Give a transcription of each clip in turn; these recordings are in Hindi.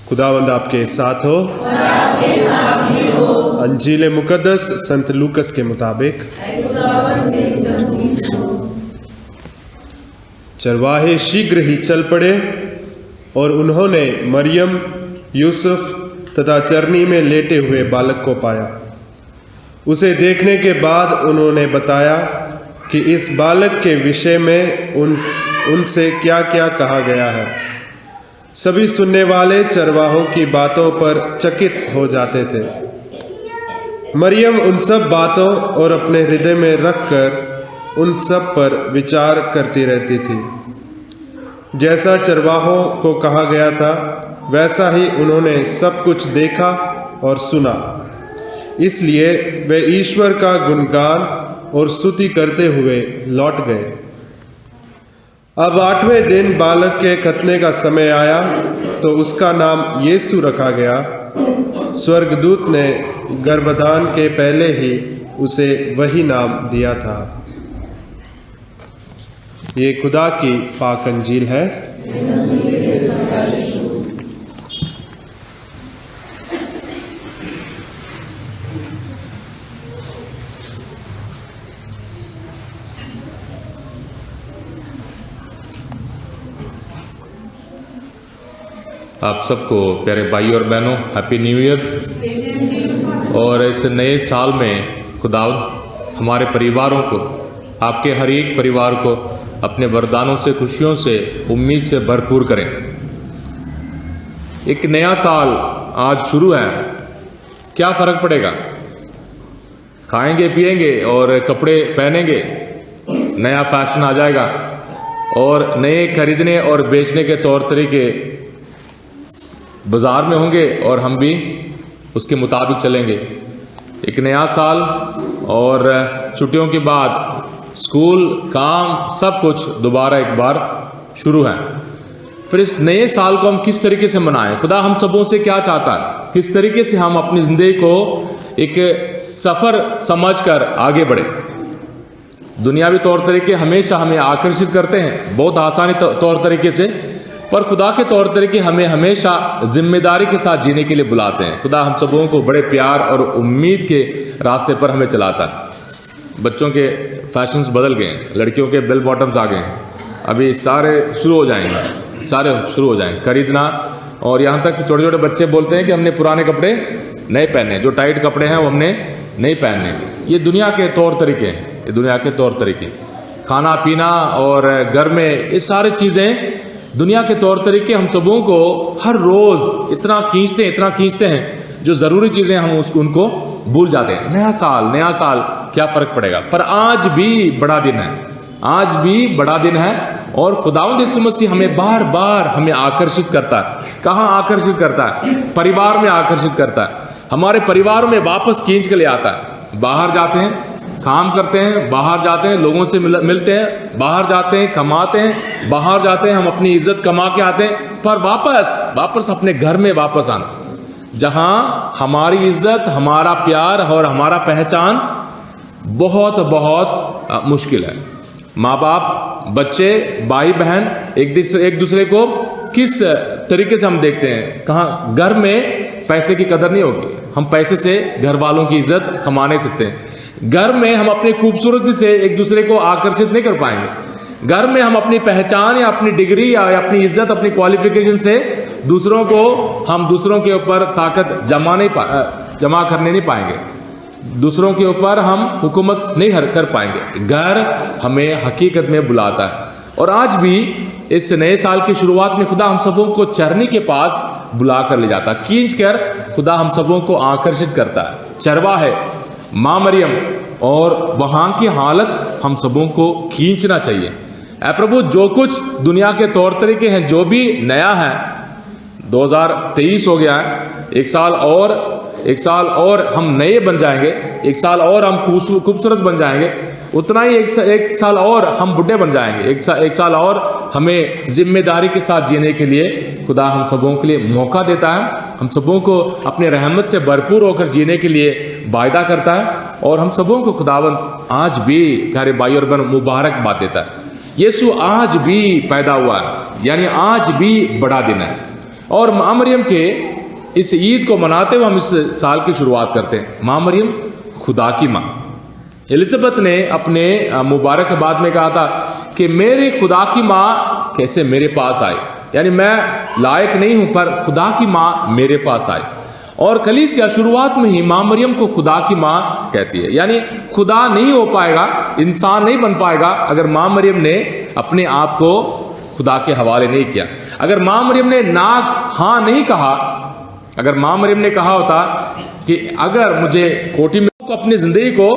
खुदावंद आपके साथ हो। अंजील मुकद्दस संत लूकस के मुताबिक। चरवाहे शीघ्र ही चल पड़े और उन्होंने मरियम, यूसुफ तथा चरनी में लेटे हुए बालक को पाया। उसे देखने के बाद उन्होंने बताया कि इस बालक के विषय में उनसे क्या क्या कहा गया है। सभी सुनने वाले चरवाहों की बातों पर चकित हो जाते थे। मरियम उन सब बातों और अपने हृदय में रखकर उन सब पर विचार करती रहती थी। जैसा चरवाहों को कहा गया था वैसा ही उन्होंने सब कुछ देखा और सुना, इसलिए वे ईश्वर का गुणगान और स्तुति करते हुए लौट गए। अब 8वें दिन बालक के खतने का समय आया तो उसका नाम यीशु रखा गया। स्वर्गदूत ने गर्भधान के पहले ही उसे वही नाम दिया था। ये खुदा की पाक अंजील है। आप सबको प्यारे भाई और बहनों हैप्पी न्यू ईयर। और इस नए साल में खुदावंद हमारे परिवारों को, आपके हर एक परिवार को अपने वरदानों से, खुशियों से, उम्मीद से भरपूर करें। एक नया साल आज शुरू है। क्या फ़र्क पड़ेगा? खाएंगे पिएंगे और कपड़े पहनेंगे, नया फैशन आ जाएगा और नए खरीदने और बेचने के तौर तरीके बाज़ार में होंगे और हम भी उसके मुताबिक चलेंगे। एक नया साल और छुट्टियों के बाद स्कूल, काम, सब कुछ दोबारा एक बार शुरू है। फिर इस नए साल को हम किस तरीके से मनाएं? खुदा हम सबों से क्या चाहता है? किस तरीके से हम अपनी ज़िंदगी को एक सफ़र समझकर आगे बढ़े? दुनियावी तौर तरीके हमेशा हमें आकर्षित करते हैं, बहुत आसानी तौर तरीके से, पर खुदा के तौर तरीके हमें हमेशा जिम्मेदारी के साथ जीने के लिए बुलाते हैं। खुदा हम सबों को बड़े प्यार और उम्मीद के रास्ते पर हमें चलाता है। बच्चों के फैशंस बदल गए हैं, लड़कियों के बेल बॉटम्स आ गए हैं, अभी सारे शुरू हो जाएंगे खरीदना। और यहाँ तक छोटे छोटे बच्चे बोलते हैं कि हमने पुराने कपड़े नहीं पहने, जो टाइट कपड़े हैं वो हमने नहीं पहनने। ये दुनिया के तौर तरीके हैं, ये दुनिया के तौर तरीके। खाना पीना और घर में ये सारी चीज़ें दुनिया के तौर तरीके हम सबों को हर रोज़ इतना खींचते हैं जो ज़रूरी चीज़ें हम उनको भूल जाते हैं। नया साल क्या फ़र्क पड़ेगा? पर आज भी बड़ा दिन है, और खुदावंद यीशु मसीह हमें बार बार हमें आकर्षित करता है। कहाँ आकर्षित करता है? परिवार में आकर्षित करता है। हमारे परिवार में वापस खींच के ले आता है। बाहर जाते हैं, काम करते हैं, बाहर जाते हैं, लोगों से मिलते हैं, बाहर जाते हैं, कमाते हैं, बाहर जाते हैं, हम अपनी इज्जत कमा के आते हैं, पर वापस अपने घर में वापस आना, जहां हमारी इज्जत, हमारा प्यार और हमारा पहचान बहुत बहुत मुश्किल है। माँ बाप, बच्चे, भाई बहन एक दूसरे को किस तरीके से हम देखते हैं? कहाँ घर में पैसे की कदर नहीं होगी, हम पैसे से घर वालों की इज्जत कमा नहीं सकते। घर में हम अपनी खूबसूरती से एक दूसरे को आकर्षित नहीं कर पाएंगे। घर में हम अपनी पहचान या अपनी डिग्री या अपनी इज्जत, अपनी क्वालिफिकेशन से दूसरों के ऊपर ताकत जमा करने नहीं पाएंगे, दूसरों के ऊपर हम हुकूमत नहीं कर पाएंगे। घर हमें हकीकत में बुलाता है। और आज भी इस नए साल की शुरुआत में खुदा हम सबों को चरनी के पास बुला कर ले जाता, खींच कर खुदा हम सबों को आकर्षित करता है। चरवा है माँ मरियम, और वहाँ की हालत हम सबों को खींचना चाहिए। ऐ प्रभु, जो कुछ दुनिया के तौर तरीके हैं, जो भी नया है, 2023 हो गया है, एक साल और हम नए बन जाएंगे, एक साल और हम खूबसूरत बन जाएंगे, उतना ही एक साल और हम बुढ़े बन जाएंगे, एक साल और हमें जिम्मेदारी के साथ जीने के लिए खुदा हम सबों के लिए मौका देता है। हम सबों को अपने रहमत से भरपूर होकर जीने के लिए वायदा करता है, और हम सबों को खुदावंद आज भी प्यारे भाई और बहन मुबारकबाद देता है। यीशु आज भी पैदा हुआ है, यानी आज भी बड़ा दिन है। और माँ मरियम के इस ईद को मनाते हुए हम इस साल की शुरुआत करते हैं। माँ मरियम खुदा की माँ। एलिजाबेथ ने अपने मुबारकबाद में कहा था कि मेरे खुदा की माँ कैसे मेरे पास आए, यानी मैं लायक नहीं हूं, पर खुदा की माँ मेरे पास आए। और कलीसिया शुरुआत में ही माँ मरियम को खुदा की माँ कहती है, यानी खुदा नहीं हो पाएगा, इंसान नहीं बन पाएगा अगर माँ मरियम ने अपने आप को खुदा के हवाले नहीं किया। अगर माँ मरियम ने हाँ नहीं कहा, अगर माँ मरियम ने कहा होता कि अगर मुझे कोठी में अपनी जिंदगी को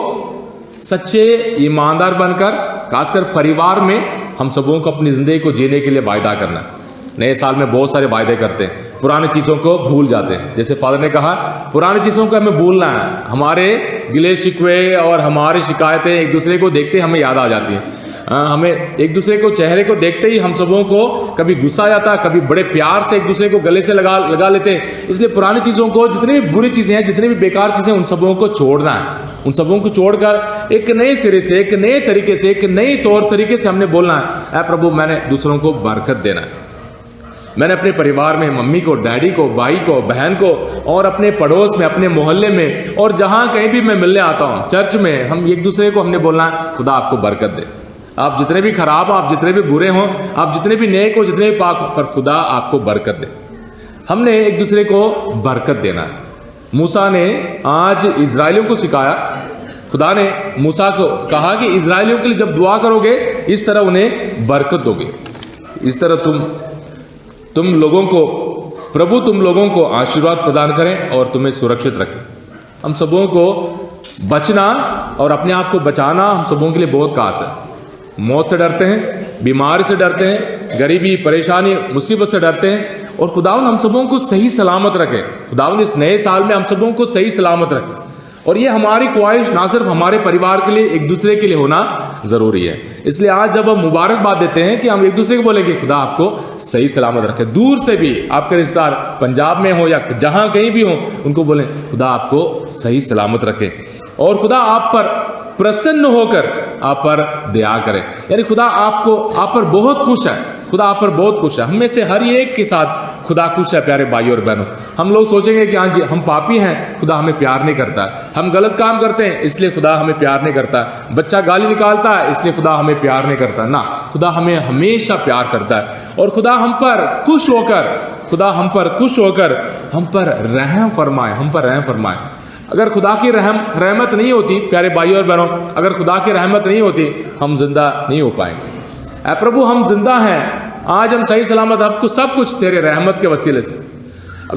सच्चे ईमानदार बनकर, खासकर परिवार में, हम सबों को अपनी जिंदगी को जीने के लिए वायदा करना है। नए साल में बहुत सारे वायदे करते हैं, पुरानी चीज़ों को भूल जाते हैं। जैसे फादर ने कहा, पुरानी चीज़ों को हमें भूलना है। हमारे गिले शिकवे और हमारी शिकायतें एक दूसरे को देखते ही हमें याद आ जाती हैं। हमें एक दूसरे को चेहरे को देखते ही हम सबों को कभी गुस्सा आ जाता है, कभी बड़े प्यार से एक दूसरे को गले से लगा लेते हैं। इसलिए पुरानी चीज़ों को, जितनी भी बुरी चीज़ें हैं, जितनी भी बेकार चीज़ें, उन सबों को छोड़ना है। उन सबों को छोड़कर एक नए सिरे से, एक नए तरीके से, एक नए तौर तरीके से हमने बोलना है, ऐ प्रभु मैंने दूसरों को बरकत देना है। मैंने अपने परिवार में मम्मी को, डैडी को, भाई को, बहन को, और अपने पड़ोस में, अपने मोहल्ले में, और जहाँ कहीं भी मैं मिलने आता हूँ, चर्च में, हम एक दूसरे को हमने बोलना है खुदा आपको बरकत दे। आप जितने भी खराब, आप जितने भी बुरे हों, आप जितने भी नेक हो, जितने भी पाक, पर खुदा आपको बरकत दे। हमने एक दूसरे को बरकत देना है। मूसा ने आज इजराइलियों को सिखाया, खुदा ने मूसा को कहा कि इजराइलियों के लिए जब दुआ करोगे, इस तरह उन्हें बरकत दोगे, इस तरह तुम लोगों को, प्रभु तुम लोगों को आशीर्वाद प्रदान करें और तुम्हें सुरक्षित रखें। हम सबों को बचना और अपने आप को बचाना हम सबों के लिए बहुत खास है। मौत से डरते हैं, बीमारी से डरते हैं, गरीबी, परेशानी, मुसीबत से डरते हैं, और खुदावंद हम सबों को सही सलामत रखे। खुदावंद इस नए साल में हम सबों को सही सलामत रखे, और ये हमारी ख्वाहिश ना सिर्फ हमारे परिवार के लिए, एक दूसरे के लिए होना जरूरी है। इसलिए आज जब हम मुबारकबाद देते हैं कि हम एक दूसरे को बोलेंगे खुदा आपको सही सलामत रखे। दूर से भी आपके रिश्तेदार पंजाब में हो या जहां कहीं भी हो, उनको बोलें खुदा आपको सही सलामत रखे, और खुदा आप पर प्रसन्न होकर आप पर दया करें। यानी खुदा आप पर बहुत खुश है, खुदा आप पर बहुत खुश है। हम में से हर एक के साथ खुदा खुश है। प्यारे भाइयों और बहनों, हम लोग सोचेंगे कि हाँ जी हम पापी हैं, खुदा हमें प्यार नहीं करता, हम गलत काम करते हैं इसलिए खुदा हमें प्यार नहीं करता, बच्चा गाली निकालता है इसलिए खुदा हमें प्यार नहीं करता। ना, खुदा हमें हमेशा प्यार करता है, और खुदा हम पर खुश होकर, खुदा हम पर खुश होकर हम पर रहम फरमाए, हम पर रहम फरमाए। अगर खुदा की रहमत नहीं होती, प्यारे भाइयों और बहनों, अगर खुदा की रहमत नहीं होती, हम जिंदा नहीं हो पाएंगे। ऐ प्रभु हम जिंदा हैं, आज हम सही सलामत, आपको सब कुछ तेरे रहमत के वसीले से,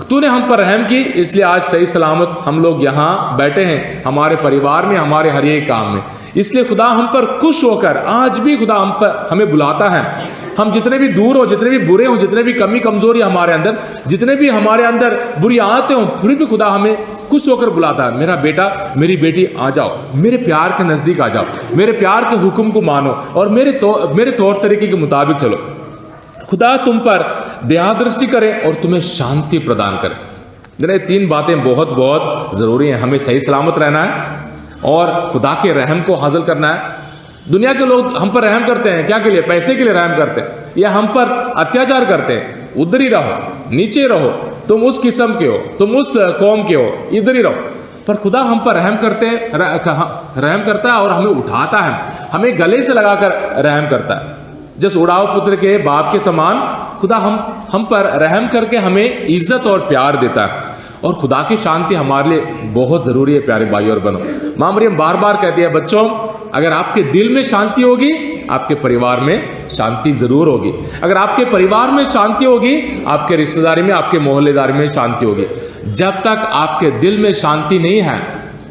तूने हम पर रहम की, इसलिए आज सही सलामत हम लोग यहाँ बैठे हैं, हमारे परिवार में, हमारे हर एक काम में। इसलिए खुदा हम पर खुश होकर आज भी खुदा हमें बुलाता है। हम जितने भी दूर हो, जितने भी बुरे हो, जितने भी कमी कमजोरी हमारे अंदर, जितने भी हमारे अंदर बुरी आदतें हो, फिर भी खुदा हमें खुश होकर बुलाता है, मेरा बेटा मेरी बेटी आ जाओ, मेरे प्यार के नज़दीक आ जाओ, मेरे प्यार के हुक्म को मानो और मेरे तौर तरीके के मुताबिक चलो। खुदा तुम पर दया दृष्टि करे और तुम्हें शांति प्रदान करे। जरा 3 बातें बहुत बहुत ज़रूरी हैं। हमें सही सलामत रहना है और खुदा के रहम को हासिल करना है। दुनिया के लोग हम पर रहम करते हैं, क्या के लिए? पैसे के लिए रहम करते हैं, या हम पर अत्याचार करते हैं, उधर ही रहो, नीचे रहो, तुम उस किस्म के हो, तुम उस कौम के हो, इधर ही रहो। पर खुदा हम पर रहम करता है और हमें उठाता है, हमें गले से लगाकर रहम करता है। जिस उड़ाव पुत्र के बाप के समान खुदा हम पर रहम करके हमें इज्जत और प्यार देता है। और खुदा की शांति हमारे लिए बहुत ज़रूरी है प्यारे भाई और बहनों। माँ मरियम बार बार कहती है, बच्चों अगर आपके दिल में शांति होगी, आपके परिवार में शांति ज़रूर होगी। अगर आपके परिवार में शांति होगी, आपके रिश्तेदारी में, आपके मोहल्लेदारी में शांति होगी। जब तक आपके दिल में शांति नहीं है,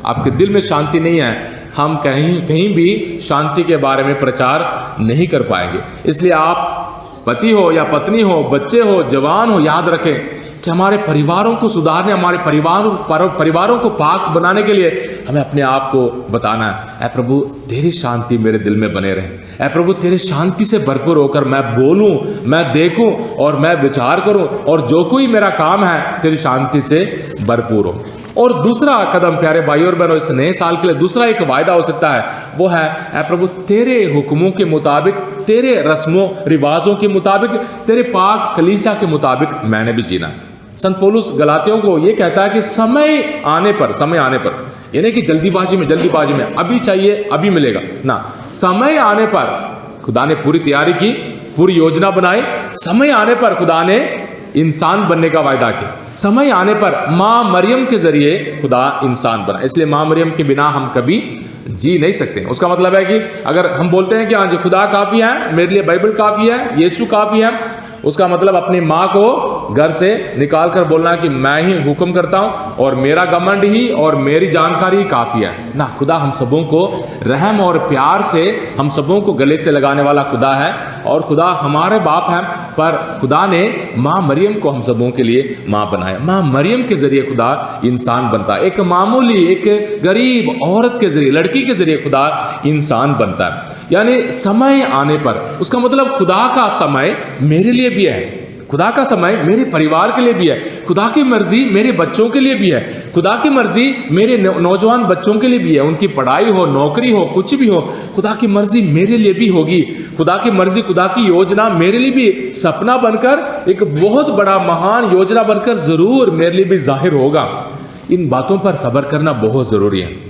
आपके दिल में शांति नहीं है, हम कहीं भी शांति के बारे में प्रचार नहीं कर पाएंगे। इसलिए आप पति हो या पत्नी हो, बच्चे हो, जवान हो, याद रखें कि हमारे परिवारों को सुधारने, हमारे परिवारों को पाक बनाने के लिए हमें अपने आप को बताना है, ऐ प्रभु तेरी शांति मेरे दिल में बने रहे, ऐ प्रभु तेरी शांति से भरपूर होकर मैं बोलूं, मैं देखूं और मैं विचार करूं और जो कोई मेरा काम है तेरी शांति से भरपूर हो। और दूसरा कदम प्यारे भाई और बहनों, इस नए साल के लिए दूसरा एक वायदा हो सकता है, वो है ऐ प्रभु तेरे हुक्मों के मुताबिक, तेरे रस्मों रिवाजों के मुताबिक, तेरे पाक कलीसिया के मुताबिक मैंने भी जीना। संत पौलुस गलातियों को ये कहता है कि समय आने पर, यानी कि जल्दीबाजी में अभी चाहिए अभी मिलेगा ना, समय आने पर खुदा ने पूरी तैयारी की, पूरी योजना बनाई। समय आने पर खुदा ने इंसान बनने का वायदा किया। समय आने पर माँ मरियम के जरिए खुदा इंसान बना। इसलिए माँ मरियम के बिना हम कभी जी नहीं सकते। उसका मतलब है कि अगर हम बोलते हैं कि हाँ जी खुदा काफ़ी है, मेरे लिए बाइबल काफ़ी है, यीशु काफ़ी है, उसका मतलब अपनी माँ को घर से निकाल कर बोलना कि मैं ही हुक्म करता हूँ और मेरा घमंड ही और मेरी जानकारी ही काफ़ी है ना। खुदा हम सबों को रहम और प्यार से हम सबों को गले से लगाने वाला खुदा है और खुदा हमारे बाप हैं, पर खुदा ने माँ मरियम को हम सबों के लिए माँ बनाया। माँ मरियम के जरिए खुदा इंसान बनता है। एक मामूली, एक गरीब औरत के जरिए, लड़की के जरिए खुदा इंसान बनता है। यानी समय आने पर, उसका मतलब खुदा का समय मेरे लिए भी है, खुदा का समय मेरे परिवार के लिए भी है, खुदा की मर्जी मेरे बच्चों के लिए भी है, खुदा की मर्जी मेरे नौजवान बच्चों के लिए भी है। उनकी पढ़ाई हो, नौकरी हो, कुछ भी हो, खुदा की मर्जी मेरे लिए भी होगी। खुदा की मर्जी, खुदा की योजना मेरे लिए भी सपना बनकर, एक बहुत बड़ा महान योजना बनकर जरूर मेरे लिए भी जाहिर होगा। इन बातों पर सब्र करना बहुत जरूरी है।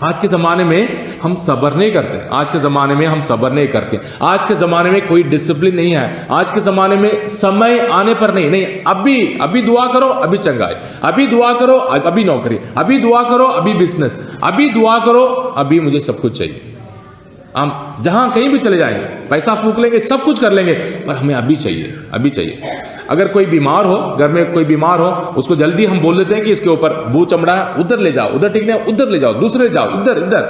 आज के ज़माने में हम सब्र नहीं करते, आज के ज़माने में हम सब्र नहीं करते, आज के ज़माने में कोई डिसिप्लिन नहीं है, आज के ज़माने में समय आने पर नहीं, अभी दुआ करो अभी चंगाई, अभी दुआ करो अभी नौकरी, अभी दुआ करो अभी बिजनेस, अभी दुआ करो अभी मुझे सब कुछ चाहिए। हम जहाँ कहीं भी चले जाएंगे, पैसा फूंक लेंगे, सब कुछ कर लेंगे, पर हमें अभी चाहिए, अभी चाहिए। अगर कोई बीमार हो, घर में कोई बीमार हो, उसको जल्दी हम बोल देते हैं कि इसके ऊपर बू चमड़ा है, उधर ले जाओ, उधर ठीक नहीं, उधर ले जाओ, दूसरे जाओ, इधर।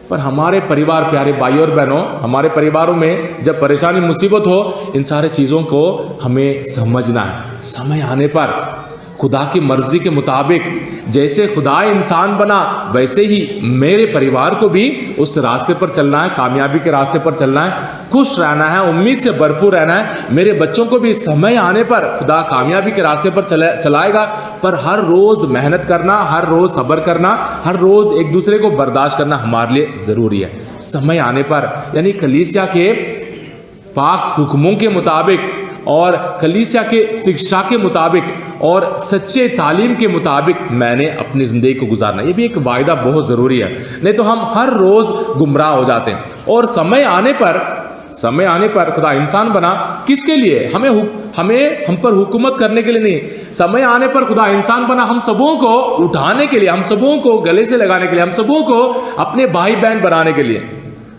पर हमारे परिवार, प्यारे भाई और बहनों, हमारे परिवारों में जब परेशानी मुसीबत हो, इन सारे चीज़ों को हमें समझना है। समय आने पर खुदा की मर्जी के मुताबिक, जैसे खुदा इंसान बना वैसे ही मेरे परिवार को भी उस रास्ते पर चलना है, कामयाबी के रास्ते पर चलना है, खुश रहना है, उम्मीद से भरपूर रहना है। मेरे बच्चों को भी समय आने पर खुदा कामयाबी के रास्ते पर चलाएगा। पर हर रोज़ मेहनत करना, हर रोज़ सब्र करना, हर रोज़ एक दूसरे को बर्दाश्त करना हमारे लिए ज़रूरी है। समय आने पर, यानी कलीसिया के पाक हुक्मों के मुताबिक और कलीसिया के शिक्षा के मुताबिक और सच्चे तालीम के मुताबिक मैंने अपनी ज़िंदगी को गुजारना, ये भी एक वायदा बहुत ज़रूरी है। नहीं तो हम हर रोज़ गुमराह हो जाते हैं। और समय आने पर खुदा इंसान बना किसके लिए? हम पर हुकूमत करने के लिए नहीं। समय आने पर खुदा इंसान बना हम सबों को उठाने के लिए, हम सबों को गले से लगाने के लिए, हम सबों को अपने भाई बहन बनाने के लिए,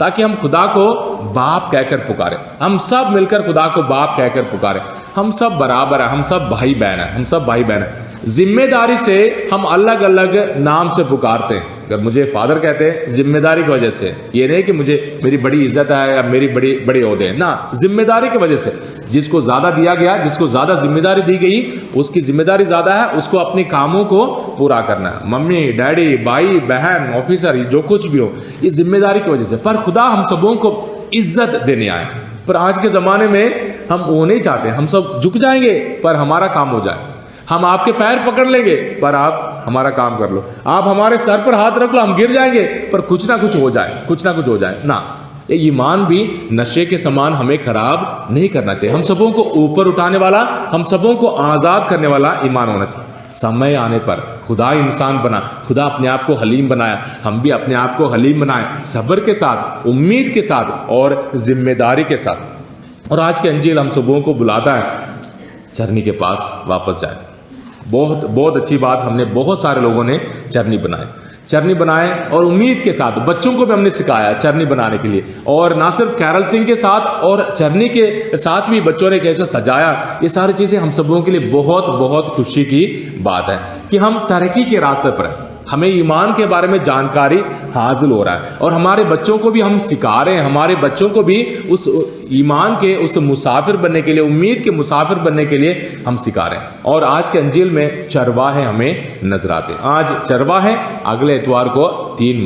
ताकि हम खुदा को बाप कहकर पुकारें। हम सब मिलकर खुदा को बाप कहकर पुकारें। हम सब बराबर हैं, हम सब भाई बहन हैं, हम सब भाई बहन हैं। जिम्मेदारी से हम अलग अलग नाम से पुकारते हैं। अगर मुझे फादर कहते हैं जिम्मेदारी की वजह से, ये नहीं कि मुझे मेरी बड़ी इज्जत है या मेरी बड़े ओहदे हैं ना, जिम्मेदारी की वजह से। जिसको ज्यादा दिया गया, जिसको ज्यादा जिम्मेदारी दी गई, उसकी जिम्मेदारी ज्यादा है, उसको अपने कामों को पूरा करना है। मम्मी डैडी भाई बहन ऑफिसर जो कुछ भी हो, ये जिम्मेदारी की वजह से। पर खुदा हम सबों को इज्जत देने आए। पर आज के ज़माने में हम वो नहीं चाहते। हम सब झुक जाएंगे पर हमारा काम हो जाए, हम आपके पैर पकड़ लेंगे पर आप हमारा काम कर लो, आप हमारे सर पर हाथ रख लो, हम गिर जाएंगे पर कुछ ना कुछ हो जाए, कुछ ना कुछ हो जाए ना। ये ईमान भी नशे के समान हमें खराब नहीं करना चाहिए। हम सबों को ऊपर उठाने वाला, हम सबों को आज़ाद करने वाला ईमान होना चाहिए। समय आने पर खुदा इंसान बना, खुदा अपने आप को हलीम बनाया, हम भी अपने आप को हलीम बनाए, सब्र के साथ, उम्मीद के साथ और जिम्मेदारी के साथ। और आज के अंजील हम सबों को बुलाता है चरनी के पास वापस जाए। बहुत अच्छी बात, हमने बहुत सारे लोगों ने चरनी बनाए और उम्मीद के साथ बच्चों को भी हमने सिखाया चरनी बनाने के लिए। और ना सिर्फ कैरल सिंह के साथ और चरनी के साथ भी बच्चों ने कैसे सजाया, ये सारी चीज़ें हम सबों के लिए बहुत खुशी की बात है कि हम तरक्की के रास्ते पर हैं। हमें ईमान के बारे में जानकारी हासिल हो रहा है और हमारे बच्चों को भी हम सिखा रहे हैं, हमारे बच्चों को भी उस ईमान के उस मुसाफिर बनने के लिए, उम्मीद के मुसाफिर बनने के लिए हम सिखा रहे हैं। और आज के अंजील में चरवाहे हमें नजर आते हैं। आज चरवाहे, अगले इतवार को तीन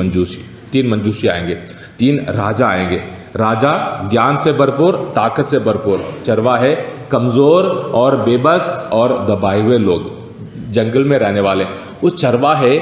मंजूशी आएंगे, 3 राजा आएंगे। राजा ज्ञान से भरपूर, ताकत से भरपूर, चरवाहे कमज़ोर और बेबस और दबाए हुए लोग, जंगल में रहने वाले। वो चरवाहे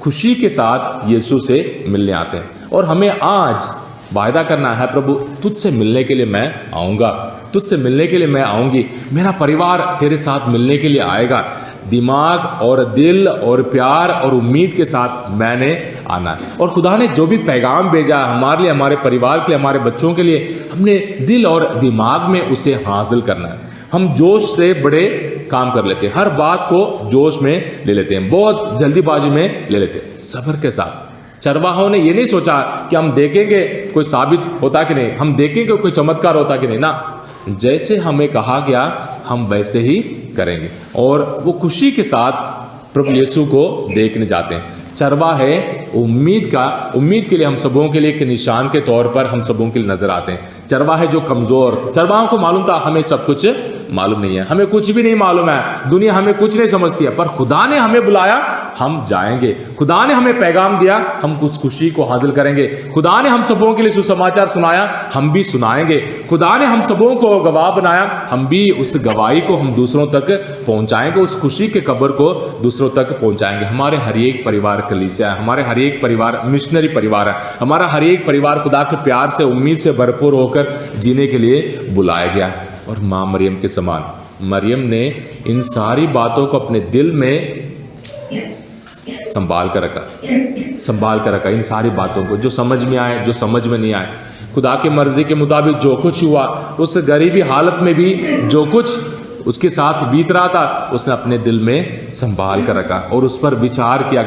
खुशी के साथ यीशु से मिलने आते हैं और हमें आज वायदा करना है, प्रभु तुझसे मिलने के लिए मैं आऊँगा, तुझसे मिलने के लिए मैं आऊँगी, मेरा परिवार तेरे साथ मिलने के लिए आएगा। दिमाग और दिल और प्यार और उम्मीद के साथ मैंने आना है। और खुदा ने जो भी पैगाम भेजा हमारे लिए, हमारे परिवार के लिए, हमारे बच्चों के लिए, हमने दिल और दिमाग में उसे हासिल करना है। हम जोश से बड़े काम कर लेते हैं, हर बात को जोश में ले लेते हैं, बहुत जल्दीबाजी में ले लेते हैं। सब्र के साथ चरवाहों ने ये नहीं सोचा कि हम देखेंगे कोई साबित होता कि नहीं, हम देखेंगे कोई चमत्कार होता कि नहीं ना, जैसे हमें कहा गया हम वैसे ही करेंगे। और वो खुशी के साथ प्रभु यीशु को देखने जाते हैं। चरवाहे उम्मीद के लिए हम सबों के लिए एक निशान के तौर पर हम सबों के लिए नजर आते हैं। चरवाहे जो कमजोर, चरवाहों को मालूम था हमें सब कुछ मालूम नहीं है, हमें कुछ भी नहीं मालूम है, दुनिया हमें कुछ नहीं समझती है, पर खुदा ने हमें बुलाया, हम जाएंगे। खुदा ने हमें पैगाम दिया, हम उस खुशी को हासिल करेंगे। खुदा ने हम सबों के लिए सुसमाचार सुनाया, हम भी सुनाएंगे। खुदा ने हम सबों को गवाह बनाया, हम भी उस गवाही को हम दूसरों तक पहुंचाएंगे, उस खुशी के कब्र को दूसरों तक पहुंचाएंगे। हमारे हर एक परिवार कलीसिया है, हमारे हर एक परिवार मिशनरी परिवार है, हमारा हर एक परिवार खुदा के प्यार से, उम्मीद से भरपूर होकर जीने के लिए बुलाया गया है। और माँ मरियम के समान मरियम ने इन सारी बातों को अपने दिल में संभाल कर रखा, इन सारी बातों को, जो समझ में आए, जो समझ में नहीं आए। खुदा की मर्जी के मुताबिक जो कुछ हुआ, उस गरीबी हालत में भी जो कुछ उसके साथ बीत रहा था, उसने अपने दिल में संभाल कर रखा और उस पर विचार किया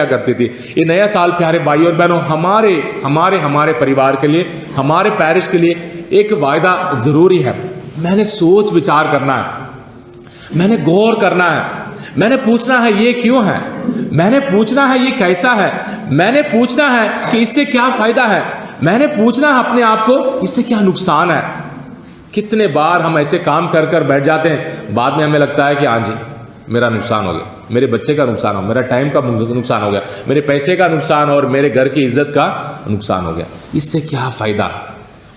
करते थे। ये नया साल प्यारे भाई और बहनों, हमारे परिवार के लिए, हमारे पैरिश के लिए एक वायदा जरूरी है। मैंने सोच विचार करना है, मैंने गौर करना है, मैंने पूछना है ये क्यों है, मैंने पूछना है ये कैसा है, मैंने पूछना है कि इससे क्या फायदा है, मैंने पूछना है अपने आप को इससे क्या नुकसान है। कितने बार हम ऐसे काम कर कर बैठ जाते हैं, बाद में हमें लगता है कि हाँ जी मेरा नुकसान हो गया, मेरे बच्चे का नुकसान हो, मेरा टाइम का नुकसान हो गया, मेरे पैसे का नुकसान और मेरे घर की इज्जत का नुकसान हो गया। इससे क्या फायदा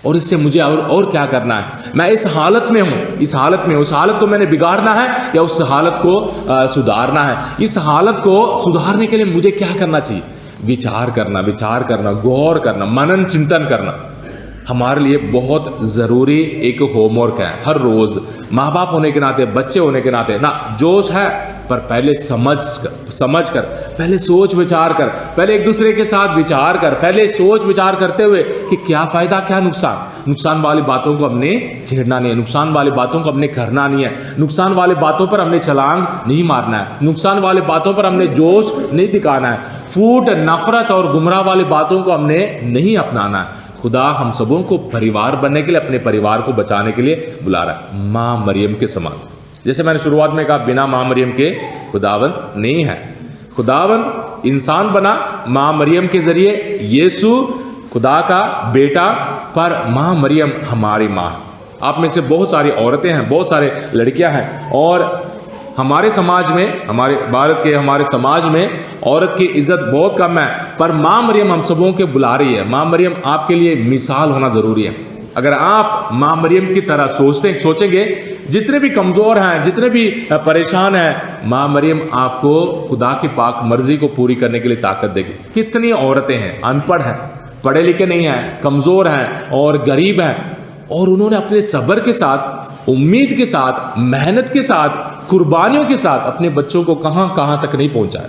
और इससे मुझे और क्या करना है। मैं इस हालत में हूँ, उस हालत को मैंने बिगाड़ना है या उस हालत को सुधारना है। इस हालत को सुधारने के लिए मुझे क्या करना चाहिए। विचार करना, गौर करना, मनन चिंतन करना हमारे लिए बहुत ज़रूरी एक होमवर्क है। हर रोज़ माँ बाप होने के नाते, बच्चे होने के नाते ना, जोश है पर पहले समझ कर, पहले सोच विचार कर, पहले एक दूसरे के साथ विचार कर, पहले सोच विचार करते हुए कि क्या फ़ायदा क्या नुकसान वाली बातों को हमने छेड़ना नहीं है, नुकसान वाली बातों को हमने करना नहीं है, नुकसान वाली बातों पर हमने छलांग नहीं मारना है, नुकसान वाली बातों पर हमने जोश नहीं दिखाना है, फूट, नफरत और गुमराह वाली बातों को हमने नहीं अपनाना है। खुदा हम सबों को परिवार बनने के लिए, अपने परिवार को बचाने के लिए बुला रहा है। माँ मरियम के समान जैसे मैंने शुरुआत में कहा, बिना माँ मरियम के खुदावंद नहीं है। खुदावंद इंसान बना माँ मरियम के जरिए, यीशु खुदा का बेटा, पर माँ मरियम हमारी माँ है। आप में से बहुत सारी औरतें हैं, बहुत सारे लड़कियां हैं, और हमारे समाज में, हमारे भारत के हमारे समाज में औरत की इज्जत बहुत कम है, पर माँ मरियम हम सबों के बुला रही है। माँ मरियम आपके लिए मिसाल होना ज़रूरी है। अगर आप माँ मरियम की तरह सोचेंगे, जितने भी कमज़ोर हैं, जितने भी परेशान हैं, माँ मरियम आपको खुदा की पाक मर्जी को पूरी करने के लिए ताकत देगी। कितनी औरतें हैं, अनपढ़ हैं, पढ़े लिखे नहीं हैं, कमज़ोर हैं और गरीब हैं, और उन्होंने अपने सब्र के साथ, उम्मीद के साथ, मेहनत के साथ, कुर्बानियों के साथ अपने बच्चों को कहाँ तक नहीं पहुंचाया,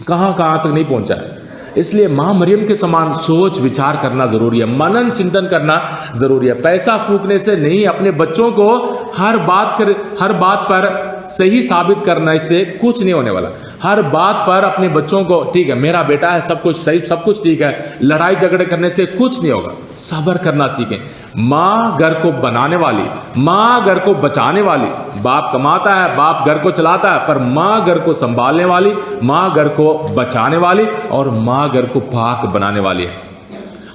कहाँ तक नहीं पहुंचाया। इसलिए माँ मरियम के समान सोच विचार करना ज़रूरी है, मनन चिंतन करना ज़रूरी है। पैसा फूकने से नहीं, अपने बच्चों को हर बात पर सही साबित करने से कुछ नहीं होने वाला। हर बात पर अपने बच्चों को, ठीक है मेरा बेटा है, सब कुछ सही, सब कुछ ठीक है, लड़ाई झगड़े करने से कुछ नहीं होगा। सब्र करना सीखें। माँ घर को बनाने वाली, माँ घर को बचाने वाली, बाप कमाता है, बाप घर को चलाता है, पर माँ घर को संभालने वाली, माँ घर को बचाने वाली, और माँ घर को पाक बनाने वाली है।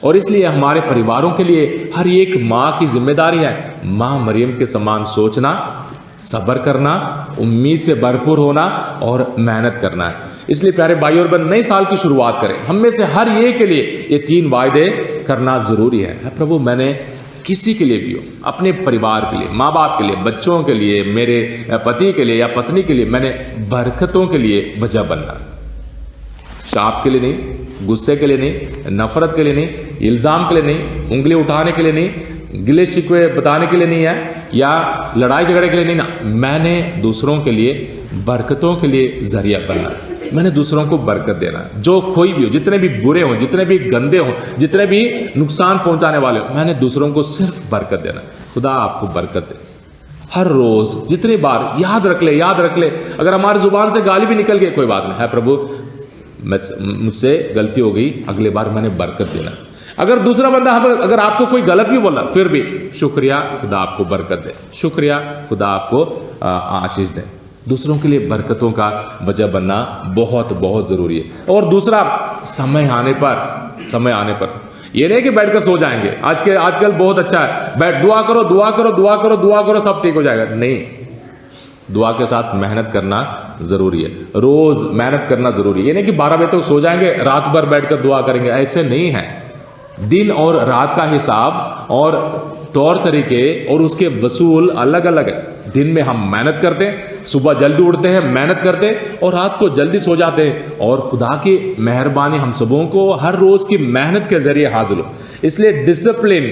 और इसलिए हमारे परिवारों के लिए हर एक माँ की जिम्मेदारी है माँ मरियम के समान सोचना, सब्र करना, उम्मीद से भरपूर होना और मेहनत करना है। इसलिए प्यारे भाई और बहन, नए साल की शुरुआत करें। हम में से हर एक के लिए ये 3 वायदे करना जरूरी है। प्रभु, मैंने किसी के लिए भी हो, अपने परिवार के लिए, माँ बाप के लिए, बच्चों के लिए, मेरे पति के लिए या पत्नी के लिए, मैंने बरकतों के लिए वजह बनना। शाप के लिए नहीं, गुस्से के लिए नहीं, नफरत के लिए नहीं, इल्ज़ाम के लिए नहीं, उंगली उठाने के लिए नहीं, गिले शिकवे बताने के लिए नहीं है, या लड़ाई झगड़े के लिए नहीं ना। मैंने दूसरों के लिए, बरकतों के लिए जरिया बनना। मैंने दूसरों को बरकत देना। जो कोई भी हो, जितने भी बुरे हों, जितने भी गंदे हों, जितने भी नुकसान पहुंचाने वाले हो, मैंने दूसरों को सिर्फ बरकत देना। खुदा आपको बरकत दे। हर रोज जितनी बार याद रख ले, अगर हमारी जुबान से गाली भी निकल गई, कोई बात नहीं, है प्रभु मुझसे गलती हो गई, अगले बार मैंने बरकत देना। अगर दूसरा बंदा अगर आपको कोई गलत भी बोला, फिर भी शुक्रिया, खुदा आपको बरकत दे, शुक्रिया, खुदा आपको आशीष दे। दूसरों के लिए बरकतों का वजह बनना बहुत बहुत जरूरी है। और दूसरा, समय आने पर ये नहीं कि बैठकर सो जाएंगे। आजकल बहुत अच्छा है, बैठ दुआ करो, सब ठीक हो जाएगा। नहीं, दुआ के साथ मेहनत करना जरूरी है। रोज मेहनत करना जरूरी है। ये नहीं कि 12 बजे तक सो जाएंगे, रात भर बैठकर दुआ करेंगे, ऐसे नहीं है। दिन और रात का हिसाब और तौर तरीके और उसके वसूल अलग अलग है। दिन में हम मेहनत करते हैं, सुबह जल्दी उठते हैं, मेहनत करते हैं, और रात को जल्दी सो जाते हैं। और खुदा की मेहरबानी हम सबों को हर रोज की मेहनत के जरिए हासिल हो। इसलिए डिसिप्लिन,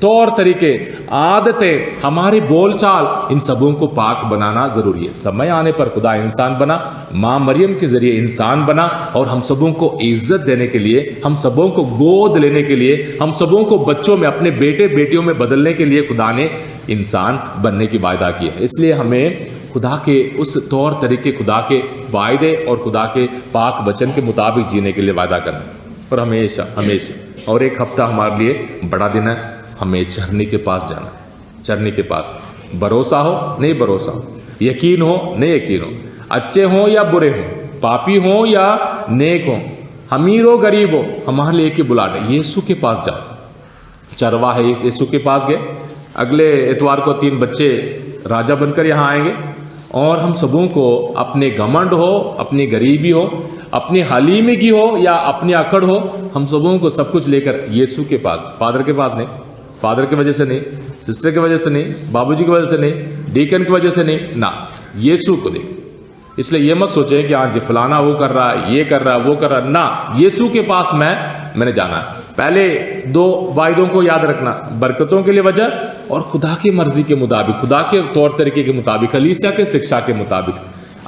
तौर तरीके, आदतें, हमारी बोलचाल, इन सबों को पाक बनाना जरूरी है। समय आने पर खुदा इंसान बना, माँ मरियम के जरिए इंसान बना, और हम सबों को इज्जत देने के लिए, हम सबों को गोद लेने के लिए, हम सबों को बच्चों में, अपने बेटे बेटियों में बदलने के लिए खुदा ने इंसान बनने की वायदा की है। इसलिए हमें खुदा के उस तौर तरीके, खुदा के वायदे और खुदा के पाक वचन के मुताबिक जीने के लिए वायदा करना। और हमेशा हमेशा, और एक हफ्ता हमारे लिए बड़ा दिन है, हमें चरनी के पास जाना। चरनी के पास भरोसा हो नहीं भरोसा हो, यकीन हो नहीं यकीन हो, अच्छे हो या बुरे हो, पापी हो या नेक हो, अमीर हो गरीब हो, हमारे लिए एक ही बुलाहट है, यीशु के पास जाओ। चरवाहे यीशु के पास गए। अगले इतवार को 3 बच्चे राजा बनकर यहाँ आएंगे, और हम सबों को अपने घमंड हो, अपनी गरीबी हो, अपनी हलीमगी हो या अपनी अकड़ हो, हम सबों को सब कुछ लेकर यीशु के पास, फादर के पास नहीं, फादर की वजह से नहीं, सिस्टर की वजह से नहीं, बाबूजी की वजह से नहीं, डीकन की वजह से नहीं, ना, यीशु को देख। इसलिए ये मत सोचें कि हाँ जी फलाना वो कर रहा है, ये कर रहा है, वो कर रहा है, ना, यीशु के पास मैंने जाना है। पहले 2 वायदों को याद रखना, बरकतों के लिए वजह, और खुदा की मर्जी के मुताबिक, खुदा के तौर तरीके के मुताबिक, कलीसिया के शिक्षा के मुताबिक।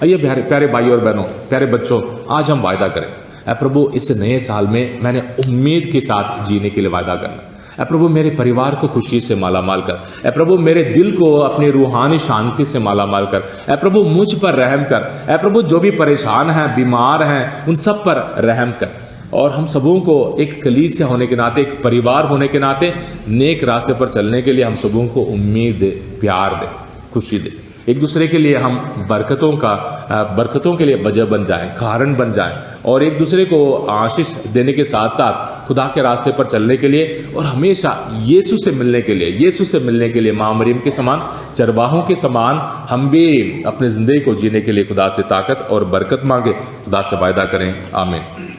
आइए प्यारे भाई और बहनों, प्यारे बच्चों, आज हम वायदा करें, ऐ प्रभु इस नए साल में मैंने उम्मीद के साथ जीने के लिए वायदा करना। ऐ प्रभु मेरे परिवार को खुशी से मालामाल कर। ऐ प्रभु मेरे दिल को अपनी रूहानी शांति से मालामाल कर। ऐ प्रभु मुझ पर रहम कर। ऐ प्रभु जो भी परेशान हैं, बीमार हैं, उन सब पर रहम कर। और हम सबों को एक कलीसिया होने के नाते, एक परिवार होने के नाते, नेक रास्ते पर चलने के लिए हम सबों को उम्मीद दे, प्यार दे, खुशी दे। एक दूसरे के लिए हम बरकतों के लिए वजह बन जाएं, कारण बन जाएं, और एक दूसरे को आशीष देने के साथ साथ खुदा के रास्ते पर चलने के लिए और हमेशा यीशु से मिलने के लिए माँ मरियम के समान, चरवाहों के समान हम भी अपनी ज़िंदगी को जीने के लिए खुदा से ताकत और बरकत मांगे, खुदा से वायदा करें। आमीन।